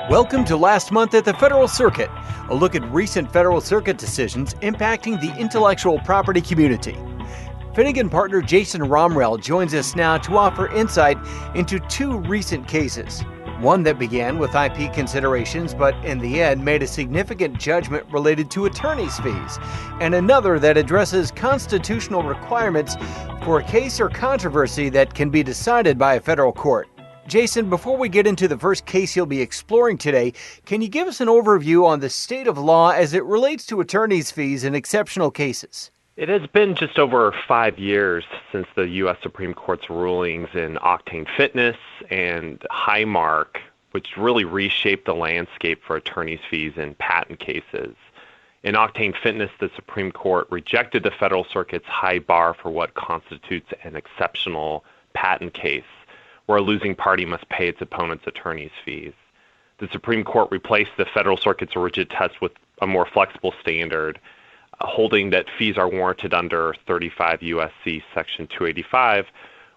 Welcome to Last Month at the Federal Circuit, a look at recent Federal Circuit decisions impacting the intellectual property community. Finnegan partner Jason Romrell joins us now to offer insight into two recent cases. One that began with IP considerations, but in the end made a significant judgment related to attorney's fees, and another that addresses constitutional requirements for a case or controversy that can be decided by a federal court. Jason, before we get into the first case you'll be exploring today, can you give us an overview on the state of law as it relates to attorney's fees in exceptional cases? It has been just over 5 years since the U.S. Supreme Court's rulings in Octane Fitness and Highmark, which really reshaped the landscape for attorney's fees in patent cases. In Octane Fitness, the Supreme Court rejected the Federal Circuit's high bar for what constitutes an exceptional patent case, where a losing party must pay its opponent's attorney's fees. The Supreme Court replaced the Federal Circuit's rigid test with a more flexible standard, holding that fees are warranted under 35 U.S.C. Section 285,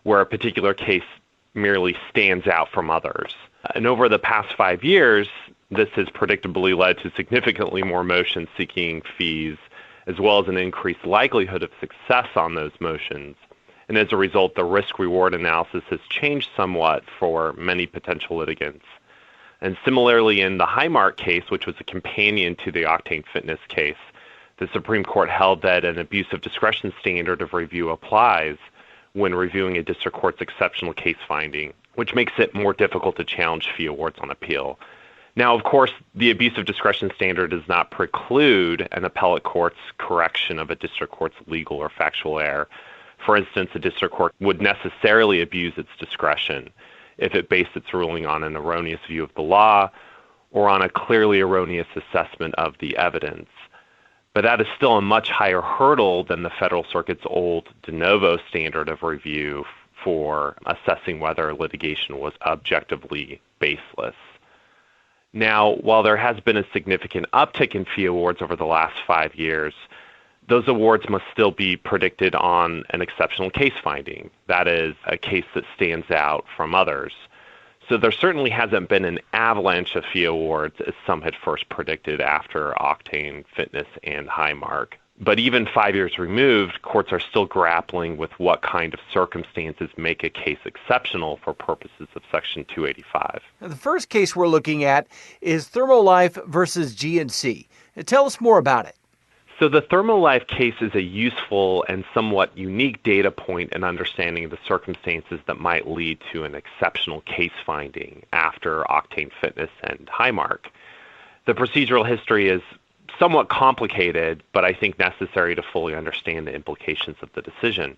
where a particular case merely stands out from others. And over the past 5 years, this has predictably led to significantly more motions seeking fees, as well as an increased likelihood of success on those motions. And as a result, the risk-reward analysis has changed somewhat for many potential litigants. And similarly, in the Highmark case, which was a companion to the Octane Fitness case, the Supreme Court held that an abuse of discretion standard of review applies when reviewing a district court's exceptional case finding, which makes it more difficult to challenge fee awards on appeal. Now, of course, the abuse of discretion standard does not preclude an appellate court's correction of a district court's legal or factual error. For instance, a district court would necessarily abuse its discretion if it based its ruling on an erroneous view of the law or on a clearly erroneous assessment of the evidence. But that is still a much higher hurdle than the Federal Circuit's old de novo standard of review for assessing whether litigation was objectively baseless. Now, while there has been a significant uptick in fee awards over the last 5 years, those awards must still be predicted on an exceptional case finding. That is, a case that stands out from others. So there certainly hasn't been an avalanche of fee awards as some had first predicted after Octane Fitness and Highmark. But even 5 years removed, courts are still grappling with what kind of circumstances make a case exceptional for purposes of Section 285. Now, the first case we're looking at is Thermolife versus GNC. Tell us more about it. So the Thermolife case is a useful and somewhat unique data point in understanding the circumstances that might lead to an exceptional case finding after Octane Fitness and Highmark. The procedural history is somewhat complicated, but I think necessary to fully understand the implications of the decision.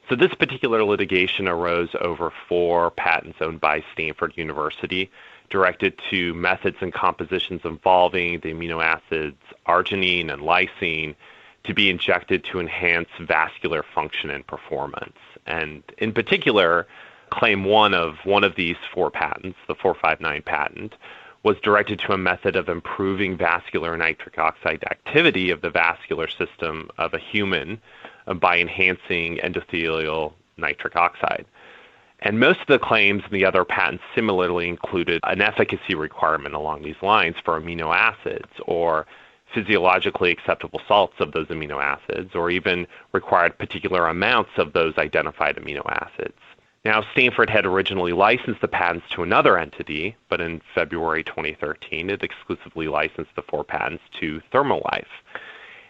So this particular litigation arose over 4 patents owned by Stanford University, directed to methods and compositions involving the amino acids arginine and lysine to be injected to enhance vascular function and performance. And in particular, Claim 1 of one of these 4 patents, the 459 patent, was directed to a method of improving vascular nitric oxide activity of the vascular system of a human by enhancing endothelial nitric oxide. And most of the claims in the other patents similarly included an efficacy requirement along these lines for amino acids or physiologically acceptable salts of those amino acids, or even required particular amounts of those identified amino acids. Now, Stanford had originally licensed the patents to another entity, but in February 2013, it exclusively licensed the 4 patents to Thermolife.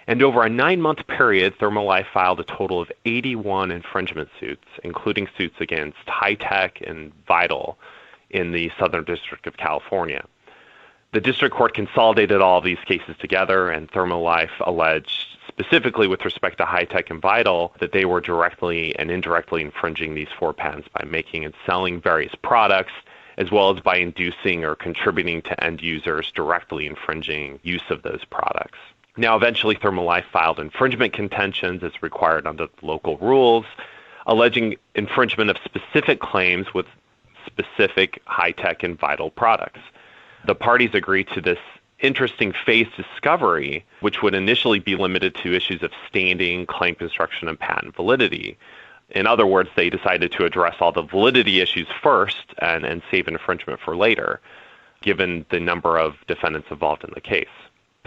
And over a 9-month period, Thermolife filed a total of 81 infringement suits, including suits against High-Tech and Vital in the Southern District of California. The district court consolidated all of these cases together, and Thermolife alleged, specifically with respect to High-Tech and Vital, that they were directly and indirectly infringing these 4 patents by making and selling various products, as well as by inducing or contributing to end users directly infringing use of those products. Now, eventually, Thermolife filed infringement contentions as required under local rules, alleging infringement of specific claims with specific High-Tech and Vital products. The parties agreed to this interesting phased discovery, which would initially be limited to issues of standing, claim construction, and patent validity. In other words, they decided to address all the validity issues first and save infringement for later. given the number of defendants involved in the case.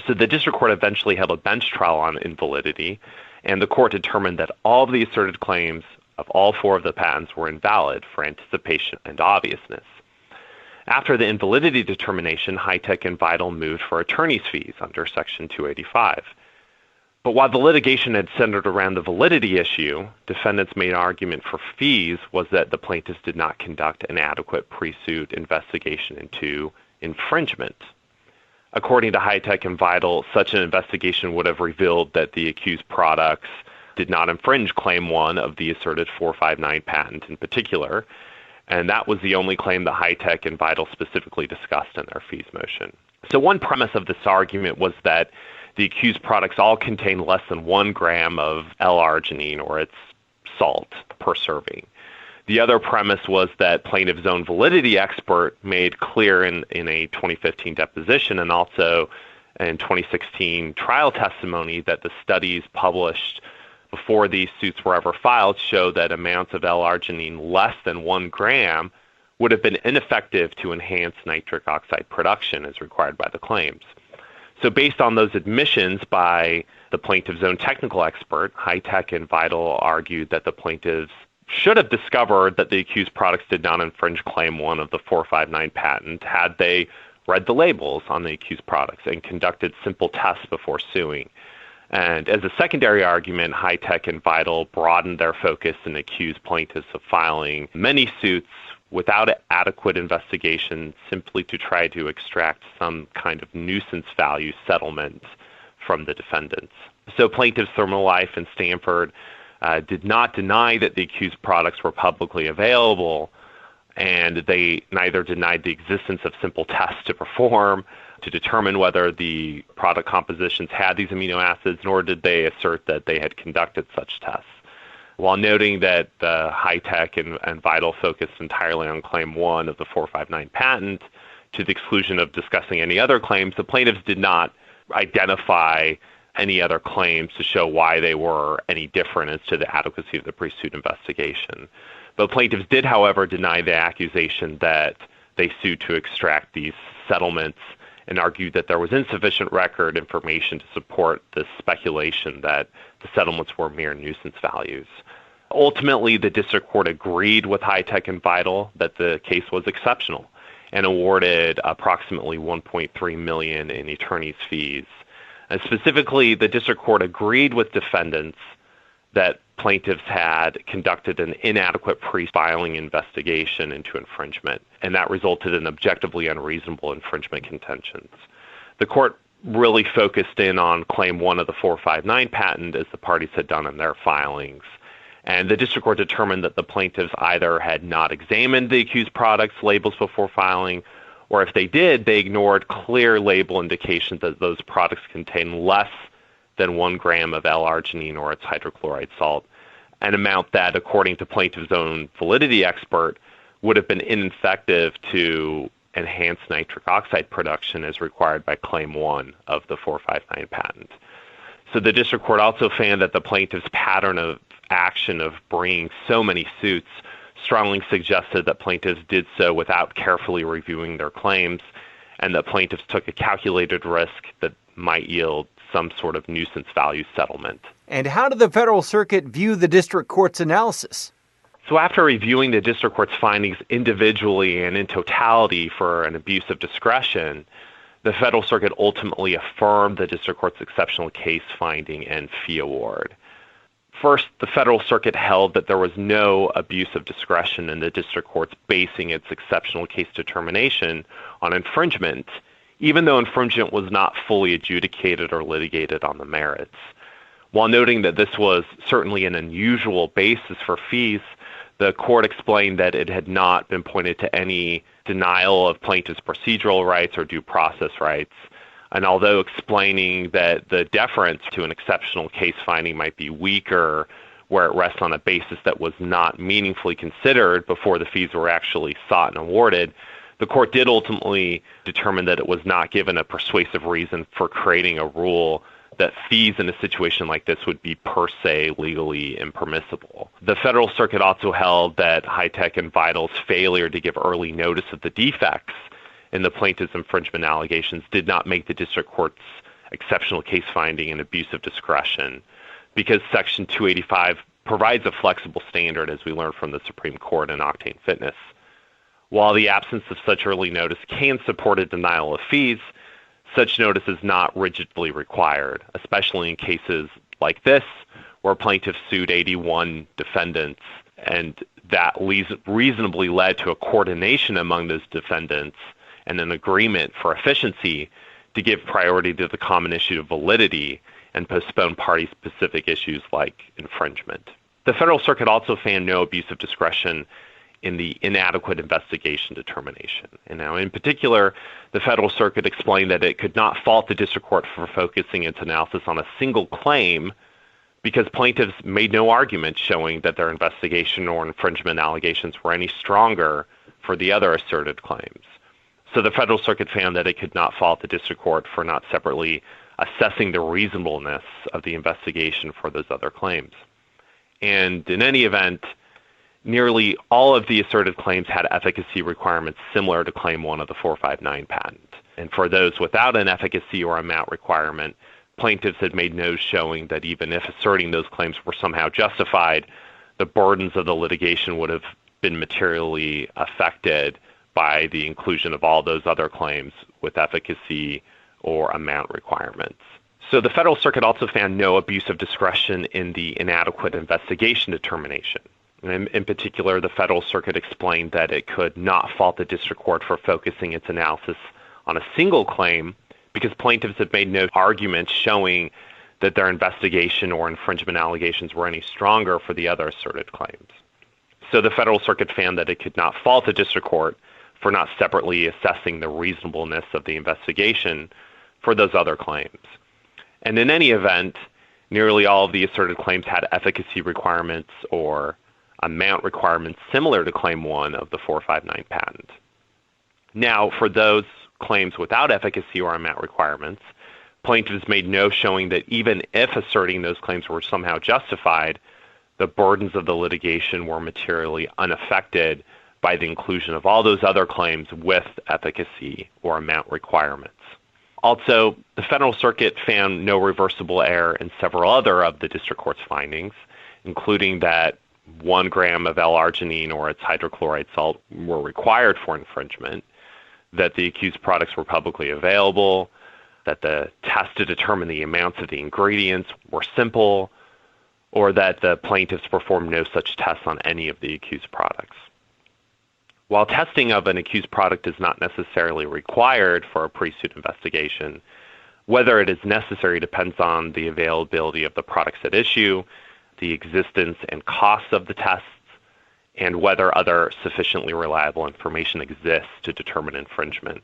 So the district court eventually held a bench trial on invalidity, and the court determined that all of the asserted claims of all 4 of the patents were invalid for anticipation and obviousness. After the invalidity determination, Hi-Tech and Vital moved for attorney's fees under Section 285. But while the litigation had centered around the validity issue, defendants' main argument for fees was that the plaintiffs did not conduct an adequate pre-suit investigation into infringement. According to Hi-Tech and Vital, such an investigation would have revealed that the accused products did not infringe Claim 1 of the asserted 459 patent in particular, and that was the only claim that Hi-Tech and Vital specifically discussed in their fees motion. So one premise of this argument was that the accused products all contain less than 1 gram of L-arginine, or its salt, per serving. The other premise was that plaintiff's own validity expert made clear in a 2015 deposition and also in 2016 trial testimony that the studies published before these suits were ever filed showed that amounts of L-arginine less than 1 gram would have been ineffective to enhance nitric oxide production as required by the claims. So based on those admissions by the plaintiff's own technical expert, Hi-Tech and Vital argued that the plaintiffs should have discovered that the accused products did not infringe Claim 1 of the 459 patent had they read the labels on the accused products and conducted simple tests before suing. And as a secondary argument, Hi-Tech and Vital broadened their focus and accused plaintiffs of filing many suits without adequate investigation simply to try to extract some kind of nuisance value settlement from the defendants. So plaintiffs Thermolife and Stanford did not deny that the accused products were publicly available, and they neither denied the existence of simple tests to perform to determine whether the product compositions had these amino acids, nor did they assert that they had conducted such tests. While noting that Hi-Tech and Vital focused entirely on Claim 1 of the 459 patent, to the exclusion of discussing any other claims, the plaintiffs did not identify any other claims to show why they were any different as to the adequacy of the pre-suit investigation. But plaintiffs did, however, deny the accusation that they sued to extract these settlements and argued that there was insufficient record information to support the speculation that the settlements were mere nuisance values. Ultimately, the district court agreed with Hi-Tech and Vital that the case was exceptional and awarded approximately $1.3 million in attorney's fees. And specifically, the district court agreed with defendants that plaintiffs had conducted an inadequate pre-filing investigation into infringement, and that resulted in objectively unreasonable infringement contentions. The court really focused in on Claim 1 of the 459 patent, as the parties had done in their filings. And the district court determined that the plaintiffs either had not examined the accused products' labels before filing, or if they did, they ignored clear label indications that those products contain less than 1 gram of L-arginine or its hydrochloride salt, an amount that, according to plaintiff's own validity expert, would have been ineffective to enhance nitric oxide production as required by Claim 1 of the 459 patent. So the district court also found that the plaintiff's pattern of action of bringing so many suits strongly suggested that plaintiffs did so without carefully reviewing their claims, and that plaintiffs took a calculated risk that might yield some sort of nuisance value settlement. And how did the Federal Circuit view the district court's analysis? So after reviewing the district court's findings individually and in totality for an abuse of discretion, the Federal Circuit ultimately affirmed the district court's exceptional case finding and fee award. First, the Federal Circuit held that there was no abuse of discretion in the district court's basing its exceptional case determination on infringement, even though infringement was not fully adjudicated or litigated on the merits. While noting that this was certainly an unusual basis for fees, the court explained that it had not been pointed to any denial of plaintiff's procedural rights or due process rights. And although explaining that the deference to an exceptional case finding might be weaker where it rests on a basis that was not meaningfully considered before the fees were actually sought and awarded, the court did ultimately determine that it was not given a persuasive reason for creating a rule that fees in a situation like this would be per se legally impermissible. The Federal Circuit also held that Hi-Tech and Vital's failure to give early notice of the defects in the plaintiff's infringement allegations did not make the district court's exceptional case finding an abuse of discretion, because Section 285 provides a flexible standard, as we learned from the Supreme Court in Octane Fitness. While the absence of such early notice can support a denial of fees, such notice is not rigidly required, especially in cases like this, where plaintiffs sued 81 defendants, and that reasonably led to a coordination among those defendants and an agreement for efficiency to give priority to the common issue of validity and postpone party-specific issues like infringement. The Federal Circuit also found no abuse of discretion in the inadequate investigation determination. And now, in particular, the Federal Circuit explained that it could not fault the district court for focusing its analysis on a single claim because plaintiffs made no argument showing that their investigation or infringement allegations were any stronger for the other asserted claims. So the Federal Circuit found that it could not fault the district court for not separately assessing the reasonableness of the investigation for those other claims. And in any event, nearly all of the asserted claims had efficacy requirements similar to Claim 1 of the 459 patent. And for those without an efficacy or amount requirement, plaintiffs had made no showing that even if asserting those claims were somehow justified, the burdens of the litigation would have been materially affected by the inclusion of all those other claims with efficacy or amount requirements. So the Federal Circuit also found no abuse of discretion in the inadequate investigation determination. And in particular, the Federal Circuit explained that it could not fault the district court for focusing its analysis on a single claim because plaintiffs had made no argument showing that their investigation or infringement allegations were any stronger for the other asserted claims. So the Federal Circuit found that it could not fault the district court for not separately assessing the reasonableness of the investigation for those other claims. And in any event, nearly all of the asserted claims had efficacy requirements or amount requirements similar to Claim 1 of the 459 patent. Now, for those claims without efficacy or amount requirements, plaintiffs made no showing that even if asserting those claims were somehow justified, the burdens of the litigation were materially unaffected by the inclusion of all those other claims with efficacy or amount requirements. Also, the Federal Circuit found no reversible error in several other of the district court's findings, including that 1 gram of L-arginine or its hydrochloride salt were required for infringement, that the accused products were publicly available, that the tests to determine the amounts of the ingredients were simple, or that the plaintiffs performed no such tests on any of the accused products. While testing of an accused product is not necessarily required for a pre-suit investigation, whether it is necessary depends on the availability of the products at issue, the existence and costs of the tests, and whether other sufficiently reliable information exists to determine infringement.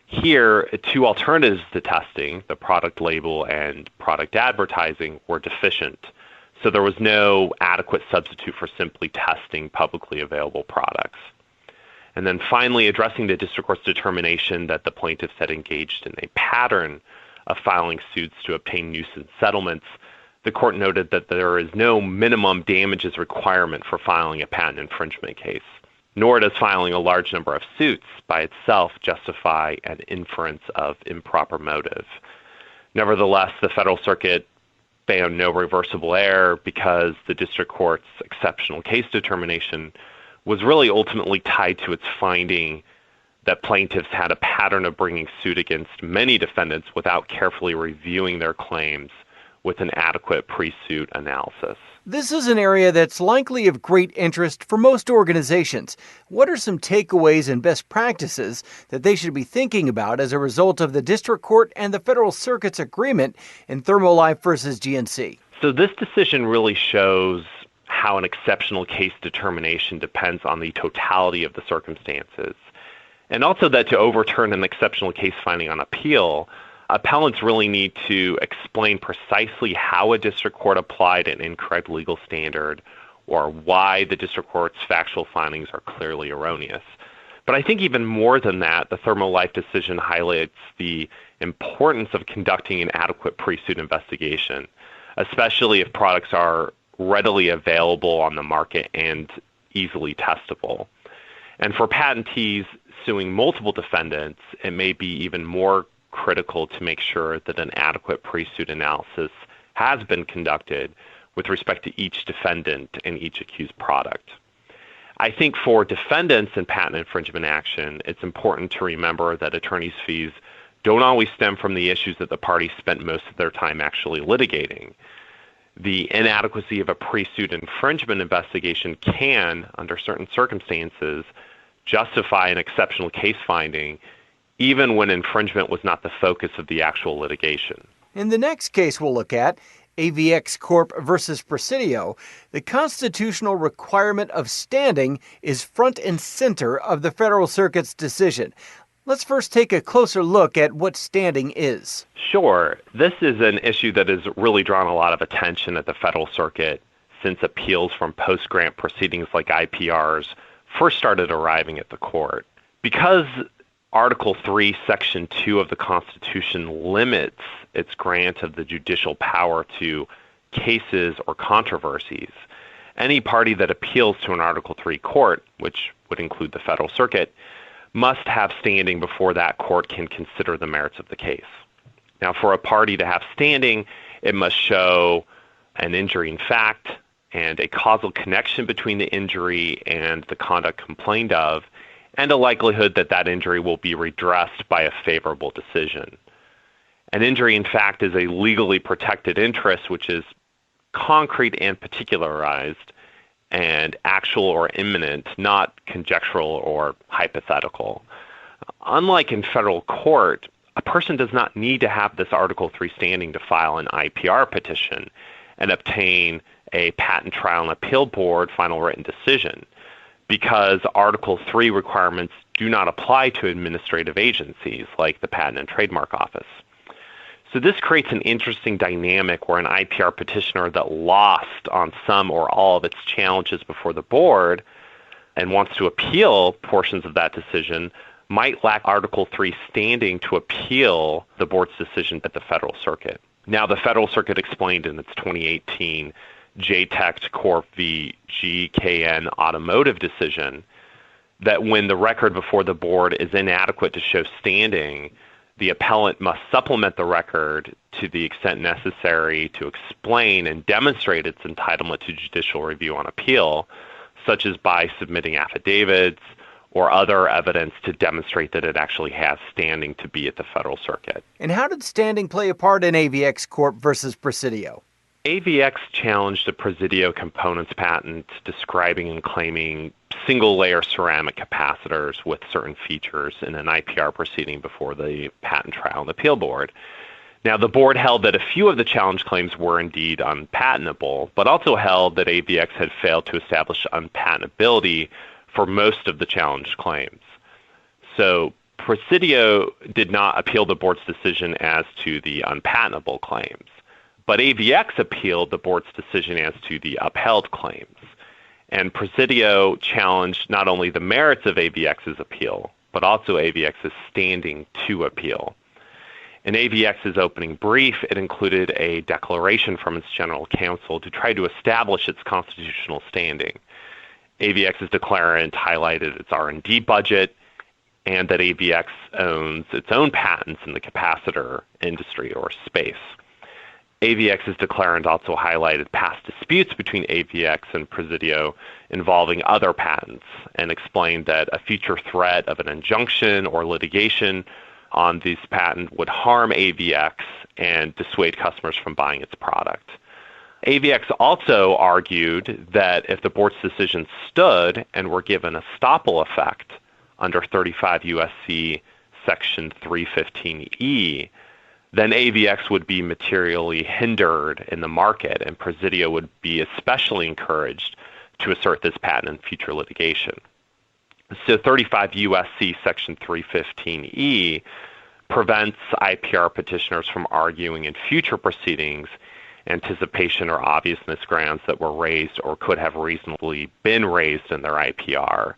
Here, 2 alternatives to testing, the product label and product advertising, were deficient, so there was no adequate substitute for simply testing publicly available products. And then finally, addressing the district court's determination that the plaintiffs had engaged in a pattern of filing suits to obtain nuisance settlements, the court noted that there is no minimum damages requirement for filing a patent infringement case, nor does filing a large number of suits by itself justify an inference of improper motive. Nevertheless, the Federal Circuit found no reversible error because the district court's exceptional case determination was really ultimately tied to its finding that plaintiffs had a pattern of bringing suit against many defendants without carefully reviewing their claims with an adequate pre-suit analysis. This is an area that's likely of great interest for most organizations. What are some takeaways and best practices that they should be thinking about as a result of the District Court and the Federal Circuit's agreement in Thermolife versus GNC? So this decision really shows how an exceptional case determination depends on the totality of the circumstances, and also that to overturn an exceptional case finding on appeal, appellants really need to explain precisely how a district court applied an incorrect legal standard or why the district court's factual findings are clearly erroneous. But I think even more than that, the Thermolife decision highlights the importance of conducting an adequate pre-suit investigation, especially if products are readily available on the market and easily testable. And for patentees, suing multiple defendants, it may be even more critical to make sure that an adequate pre-suit analysis has been conducted with respect to each defendant and each accused product. I think for defendants in patent infringement action, it's important to remember that attorney's fees don't always stem from the issues that the parties spent most of their time actually litigating. The inadequacy of a pre-suit infringement investigation can, under certain circumstances, justify an exceptional case finding, even when infringement was not the focus of the actual litigation. In the next case we'll look at, AVX Corp. Versus Presidio, the constitutional requirement of standing is front and center of the Federal Circuit's decision. Let's first take a closer look at what standing is. Sure. This is an issue that has really drawn a lot of attention at the Federal Circuit since appeals from post-grant proceedings like IPRs first started arriving at the court. Because Article 3, Section 2 of the Constitution limits its grant of the judicial power to cases or controversies, any party that appeals to an Article 3 court, which would include the Federal Circuit, must have standing before that court can consider the merits of the case. Now, for a party to have standing, it must show an injury in fact and a causal connection between the injury and the conduct complained of, and a likelihood that that injury will be redressed by a favorable decision. An injury in fact is a legally protected interest which is concrete and particularized and actual or imminent, not conjectural or hypothetical. Unlike in federal court, a person does not need to have this Article 3 standing to file an IPR petition and obtain a patent trial and appeal board final written decision, because Article 3 requirements do not apply to administrative agencies like the Patent and Trademark Office. So this creates an interesting dynamic where an IPR petitioner that lost on some or all of its challenges before the board and wants to appeal portions of that decision might lack Article 3 standing to appeal the board's decision at the Federal Circuit. Now, the Federal Circuit explained in its 2018 JTEC Corp v. GKN automotive decision that when the record before the board is inadequate to show standing, the appellant must supplement the record to the extent necessary to explain and demonstrate its entitlement to judicial review on appeal, such as by submitting affidavits or other evidence to demonstrate that it actually has standing to be at the Federal Circuit. And how did standing play a part in AVX Corp. Versus Presidio? AVX challenged a Presidio components patent describing and claiming single-layer ceramic capacitors with certain features in an IPR proceeding before the Patent Trial and Appeal Board. Now, the board held that a few of the challenge claims were indeed unpatentable, but also held that AVX had failed to establish unpatentability for most of the challenge claims. So Presidio did not appeal the board's decision as to the unpatentable claims, but AVX appealed the board's decision as to the upheld claims. And Presidio challenged not only the merits of AVX's appeal, but also AVX's standing to appeal. In AVX's opening brief, it included a declaration from its general counsel to try to establish its constitutional standing. AVX's declarant highlighted its R&D budget and that AVX owns its own patents in the capacitor industry or space. AVX's declarant also highlighted past disputes between AVX and Presidio involving other patents and explained that a future threat of an injunction or litigation on this patent would harm AVX and dissuade customers from buying its product. AVX also argued that if the board's decision stood and were given a estoppel effect under 35 U.S.C. Section 315E, then AVX would be materially hindered in the market, and Presidio would be especially encouraged to assert this patent in future litigation. So 35 U.S.C. Section 315E prevents IPR petitioners from arguing in future proceedings anticipation or obviousness grounds that were raised or could have reasonably been raised in their IPR.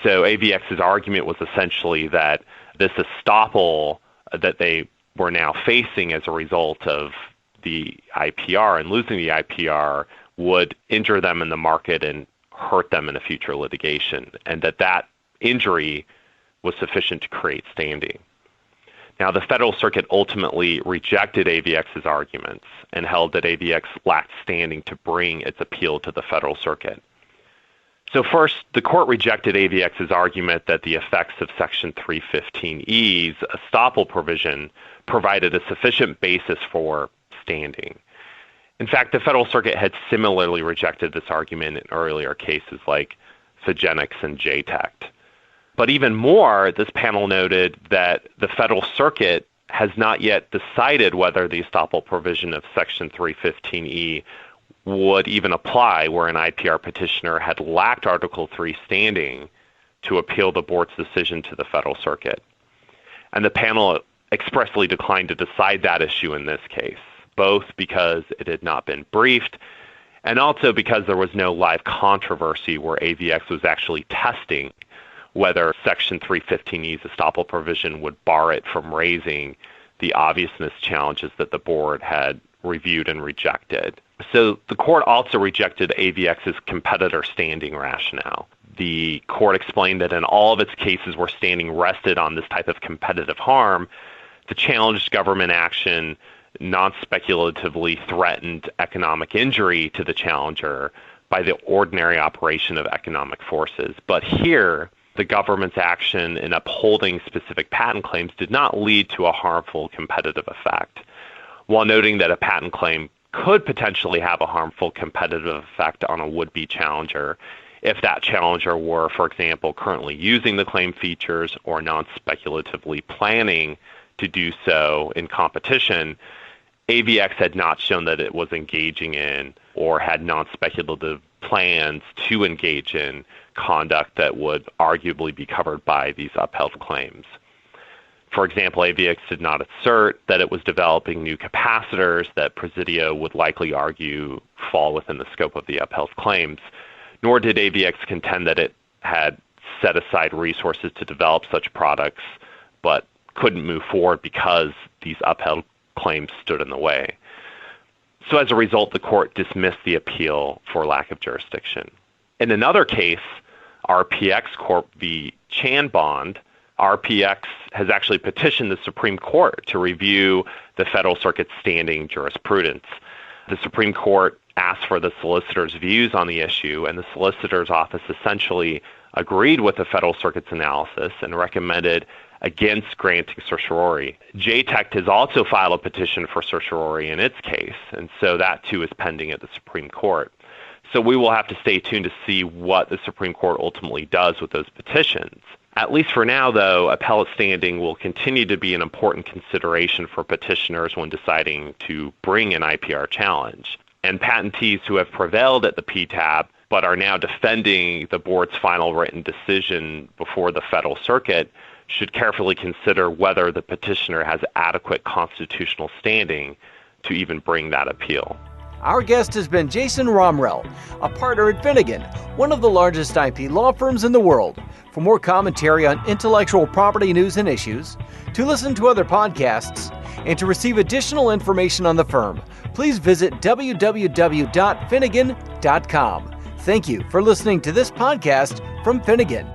So AVX's argument was essentially that this estoppel that they were now facing as a result of the IPR and losing the IPR would injure them in the market and hurt them in a future litigation, and that injury was sufficient to create standing. Now, the Federal Circuit ultimately rejected AVX's arguments and held that AVX lacked standing to bring its appeal to the Federal Circuit. So first, the court rejected AVX's argument that the effects of Section 315E's estoppel provision provided a sufficient basis for standing. In fact, the Federal Circuit had similarly rejected this argument in earlier cases like Phygenics and JTECT. But even more, this panel noted that the Federal Circuit has not yet decided whether the estoppel provision of Section 315E would even apply where an IPR petitioner had lacked Article 3 standing to appeal the board's decision to the Federal Circuit. And the panel expressly declined to decide that issue in this case, both because it had not been briefed and also because there was no live controversy where AVX was actually testing whether Section 315E's estoppel provision would bar it from raising the obviousness challenges that the board had reviewed and rejected. So the court also rejected AVX's competitor standing rationale. The court explained that in all of its cases where standing rested on this type of competitive harm, the challenged government action non-speculatively threatened economic injury to the challenger by the ordinary operation of economic forces. But here, the government's action in upholding specific patent claims did not lead to a harmful competitive effect. While noting that a patent claim could potentially have a harmful competitive effect on a would-be challenger if that challenger were, for example, currently using the claim features or non-speculatively planning to do so in competition, AVX had not shown that it was engaging in or had non-speculative plans to engage in conduct that would arguably be covered by these upheld claims. For example, AVX did not assert that it was developing new capacitors that Presidio would likely argue fall within the scope of the upheld claims, nor did AVX contend that it had set aside resources to develop such products but couldn't move forward because these upheld claims stood in the way. So as a result, the court dismissed the appeal for lack of jurisdiction. In another case, RPX Corp v. Chan Bond, RPX has actually petitioned the Supreme Court to review the Federal Circuit's standing jurisprudence. The Supreme Court asked for the solicitor's views on the issue, and the solicitor's office essentially agreed with the Federal Circuit's analysis and recommended against granting certiorari. JTECT has also filed a petition for certiorari in its case, and so that too is pending at the Supreme Court. So we will have to stay tuned to see what the Supreme Court ultimately does with those petitions. At least for now, though, appellate standing will continue to be an important consideration for petitioners when deciding to bring an IPR challenge. And patentees who have prevailed at the PTAB but are now defending the board's final written decision before the Federal Circuit should carefully consider whether the petitioner has adequate constitutional standing to even bring that appeal. Our guest has been Jason Romrell, a partner at Finnegan, one of the largest IP law firms in the world. For more commentary on intellectual property news and issues, to listen to other podcasts, and to receive additional information on the firm, please visit www.finnegan.com. Thank you for listening to this podcast from Finnegan.